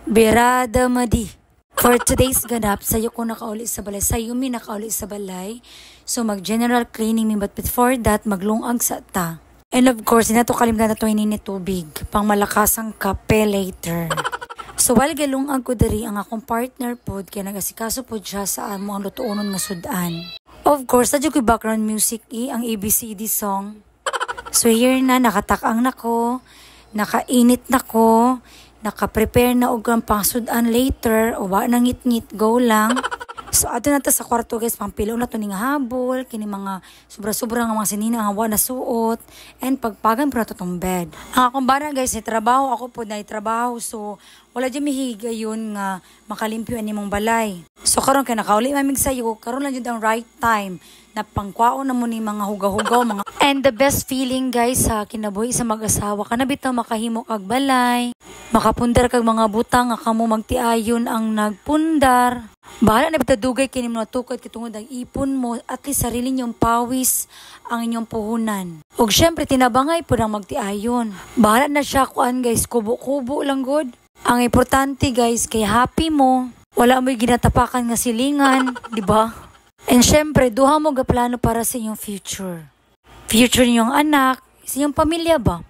Berada Madi. For today's ganap, sayo ko nakauli sa balay. Sayo mi nakauli sa balay. So mag-general cleaning mi, but before that, maglungag sa ta. And of course, hindi na to kalimutan na to ni tubig. Pang malakasang kape later. So while galungag ko dari ang akong partner pod, kaya nagasikaso pod siya sa amo ang lutuonon nga sudan. Of course, sadyo ko background music ang ABCD song. So here na, nakatakang na ko, nakainit na ko, naka-prepare na og ang pangsudan later, o wa nang ngit-ngit, go lang. So ato na ta sa kwarto guys, pangpilaw na to ning habol, kini mga sobra-sobra nga mga sinina nga wa na suot, and pagpagan pa na to tong bed. Ang akong bara guys, trabaho ako po na trabaho, so wala dyan mihiga yun nga makalimpyo ani mong balay. So karon kay nakauli mamig sayo, karon lang jud ang right time na pangkwao na mo ni mga hugaw-hugaw mga. And the best feeling guys sa kinabuhi sa mag-asawa, kana bitaw makahimo kag balay, makapundar kag mga butang nga kamo magtiayon ang nagpundar. Bahala na bitaw dugay kini mo natukod kitungod ang ipon mo, at least sarili niyong pawis ang inyong puhunan. Ug syempre tinabangay pud ang magtiayon. Bahala na siya kuan guys, kubo-kubo lang good. Ang importante guys kay happy mo. Wala mo'y ginatapakan nga silingan, di ba? And syempre, duha mo gaplano para sa inyong future. Future niyong anak, sa inyong pamilya ba?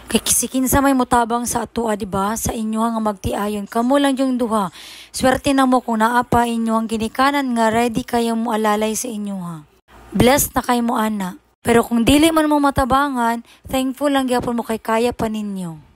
Kay kisikin sa may mutabang sa atua, di ba? Sa inyo nga magtiayon. Kamo lang yung duha. Swerte na mo kung naapa inyo ang ginikanan nga ready kayo mo alalay sa inyo ha. Blessed na kayo mo ana. Pero kung dili man mo matabangan, thankful lang gyapon mo kay kaya pa ninyo.